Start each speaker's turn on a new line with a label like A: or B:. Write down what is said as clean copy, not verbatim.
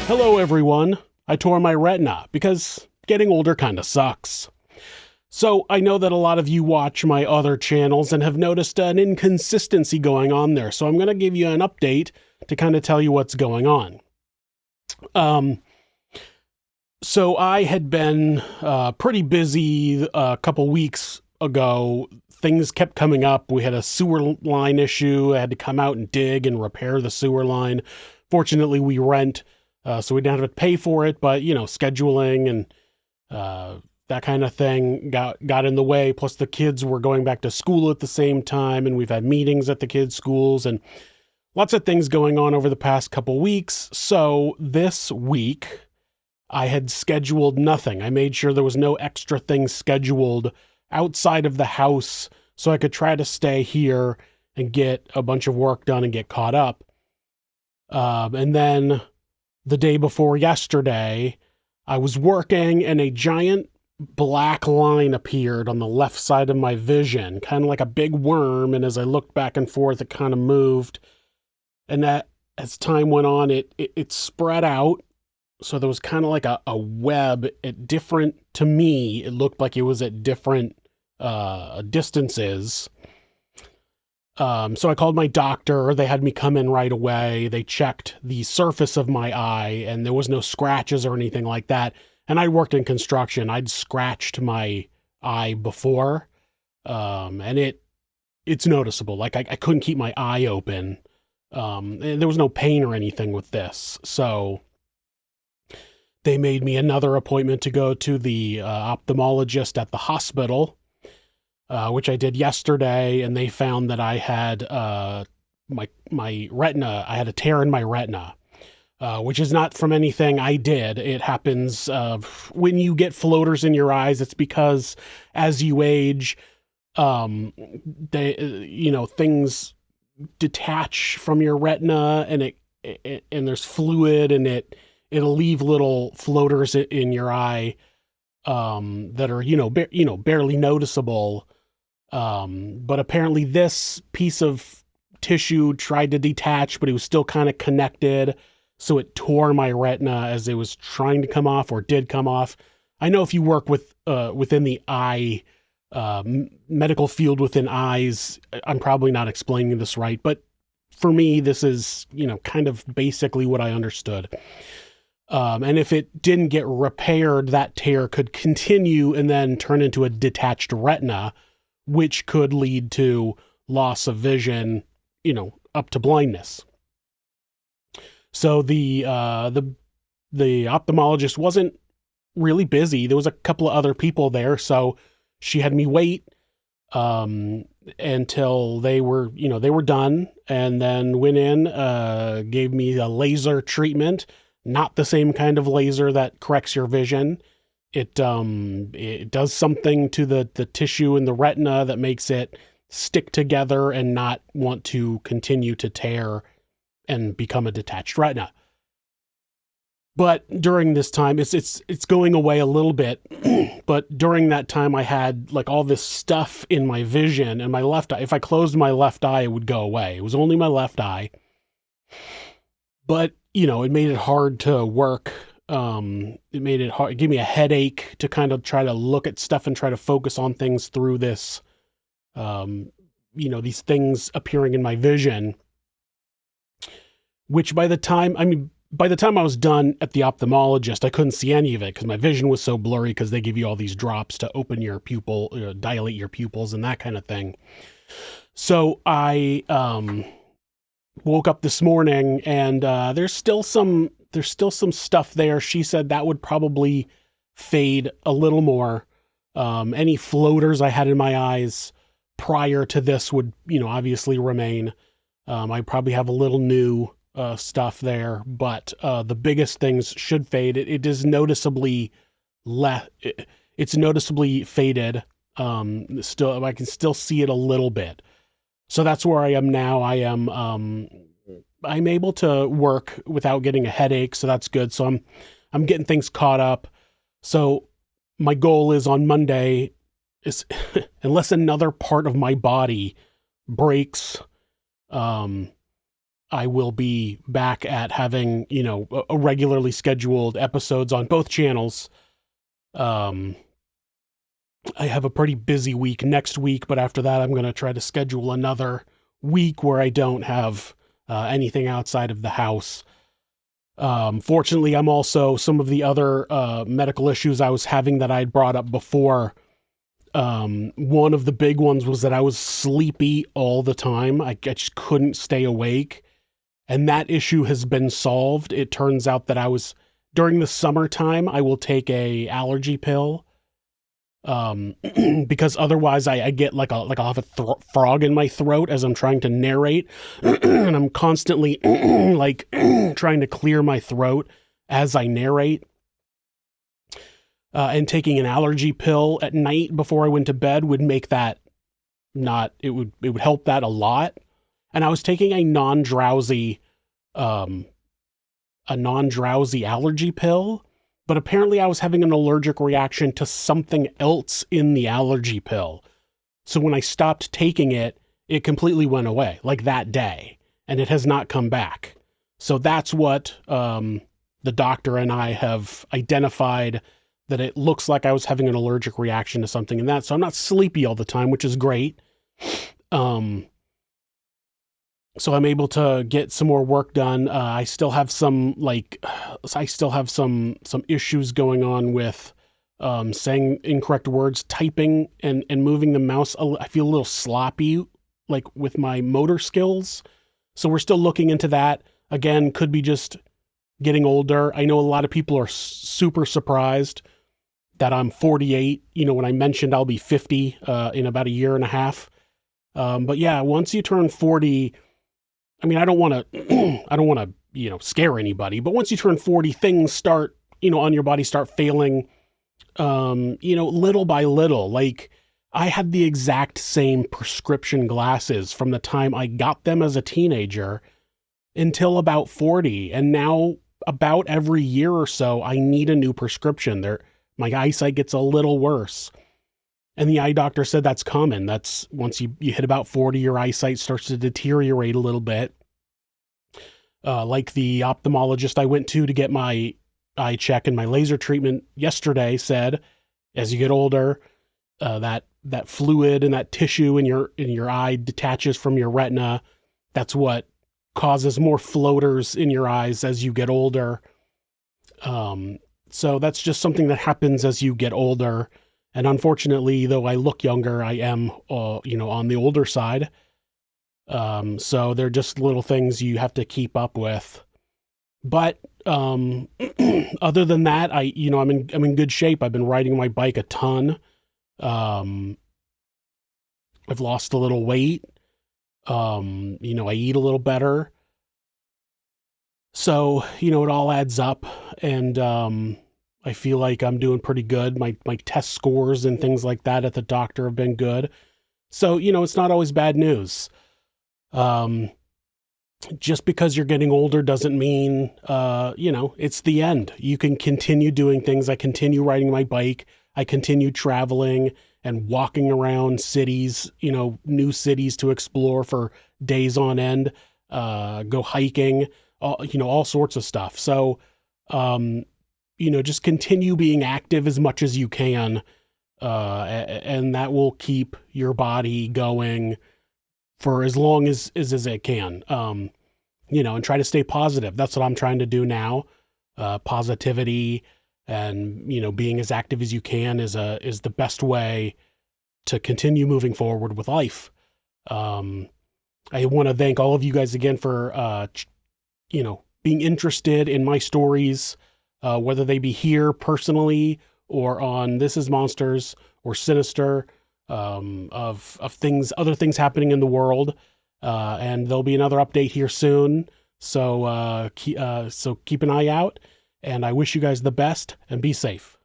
A: Hello everyone. I tore my retina because getting older kinda sucks. So I know that a lot of you watch my other channels and have noticed an inconsistency going on there. So I'm going to give you an update to kind of tell you what's going on. So I had been pretty busy a couple weeks ago. Things kept coming up. We had a sewer line issue. I had to come out and dig and repair the sewer line. Fortunately, we rent, so we didn't have to pay for it, but, you know, scheduling and that kind of thing got in the way. Plus, the kids were going back to school at the same time, and we've had meetings at the kids' schools and lots of things going on over the past couple weeks. So this week, I had scheduled nothing. I made sure there was no extra things scheduled outside of the house so I could try to stay here and get a bunch of work done and get caught up. And then the day before yesterday, I was working and a giant black line appeared on the left side of my vision, kind of like a big worm. And as I looked back and forth, it kind of moved. And that, as time went on, it spread out. So there was kind of like a web at different, to me, it looked like it was at different distances. So I called my doctor. They had me come in right away. They checked the surface of my eye and there was no scratches or anything like that. And I worked in construction. I'd scratched my eye before. And it's noticeable. Like I couldn't keep my eye open. And there was no pain or anything with this. So they made me another appointment to go to the ophthalmologist at the hospital, which I did yesterday, and they found that I had my retina. I had a tear in my retina, which is not from anything I did. It happens when you get floaters in your eyes. It's because as you age, things detach from your retina, and and there's fluid, and it'll leave little floaters in your eye that are barely noticeable. But apparently this piece of tissue tried to detach, but it was still kind of connected, so it tore my retina as it was trying to come off, or did come off. I know if you work with within the eye medical field within eyes, I'm probably not explaining this right, but for me, this is kind of basically what I understood. And if it didn't get repaired, that tear could continue and then turn into a detached retina, which could lead to loss of vision, up to blindness. So the ophthalmologist wasn't really busy. There was a couple of other people there, so she had me wait until they were done, and then went in, gave me a laser treatment. Not the same kind of laser that corrects your vision. It does something to the tissue in the retina that makes it stick together and not want to continue to tear and become a detached retina. But during this time, it's going away a little bit. But during that time, I had like all this stuff in my vision, and my left eye. If I closed my left eye, it would go away. It was only my left eye. But it made it hard to work. It made it hard. It gave me a headache to kind of try to look at stuff and try to focus on things through this, these things appearing in my vision, which by the time I was done at the ophthalmologist, I couldn't see any of it because my vision was so blurry, because they give you all these drops to open your pupil, dilate your pupils and that kind of thing. So I, woke up this morning and there's still some stuff there. She said that would probably fade a little more. Any floaters I had in my eyes prior to this would, obviously remain. I probably have a little new stuff there, but the biggest things should fade. It is noticeably it's noticeably faded. Still, I can still see it a little bit. So that's where I am now. I'm able to work without getting a headache, so that's good. So I'm getting things caught up. So my goal is on Monday is unless another part of my body breaks, I will be back at having, a regularly scheduled episodes on both channels. Um, I have a pretty busy week next week, but after that, I'm going to try to schedule another week where I don't have anything outside of the house. Fortunately, I'm also some of the other medical issues I was having that I'd brought up before. One of the big ones was that I was sleepy all the time. I just couldn't stay awake. And that issue has been solved. It turns out that during the summertime, I will take a allergy pill. Because otherwise I get I'll have a frog in my throat as I'm trying to narrate, and I'm constantly trying to clear my throat as I narrate. And taking an allergy pill at night before I went to bed would make that it would help that a lot. And I was taking a non-drowsy allergy pill, but apparently I was having an allergic reaction to something else in the allergy pill. So when I stopped taking it, it completely went away, like that day, and it has not come back. So that's what the doctor and I have identified, that it looks like I was having an allergic reaction to something in that. So I'm not sleepy all the time, which is great. So I'm able to get some more work done. I still have some issues going on with saying incorrect words, typing and moving the mouse. I feel a little sloppy, with my motor skills. So we're still looking into that. Again, could be just getting older. I know a lot of people are super surprised that I'm 48. When I mentioned I'll be 50 in about a year and a half. But yeah, once you turn 40, I mean, I don't want to, scare anybody, but once you turn 40, things start, on your body start failing, little by little. Like, I had the exact same prescription glasses from the time I got them as a teenager until about 40. And now about every year or so, I need a new prescription. My eyesight gets a little worse. And the eye doctor said that's common. That's once you hit about 40, your eyesight starts to deteriorate a little bit. Like the ophthalmologist I went to get my eye check and my laser treatment yesterday said, as you get older, that fluid and that tissue in your eye detaches from your retina. That's what causes more floaters in your eyes as you get older. So that's just something that happens as you get older. And unfortunately, though I look younger, I am, on the older side. So they're just little things you have to keep up with. But other than that, I'm in good shape. I've been riding my bike a ton. I've lost a little weight. I eat a little better. So, it all adds up, and I feel like I'm doing pretty good. My test scores and things like that at the doctor have been good. So, it's not always bad news. Just because you're getting older doesn't mean, it's the end. You can continue doing things. I continue riding my bike. I continue traveling and walking around cities, new cities to explore for days on end, go hiking, all sorts of stuff. So, just continue being active as much as you can, and that will keep your body going for as long as it can, and try to stay positive. That's what I'm trying to do now. Positivity and, being as active as you can is the best way to continue moving forward with life. I want to thank all of you guys again for, being interested in my stories, whether they be here personally or on This Is Monsters or Sinister, of other things happening in the world. And there'll be another update here soon. So keep an eye out, and I wish you guys the best and be safe.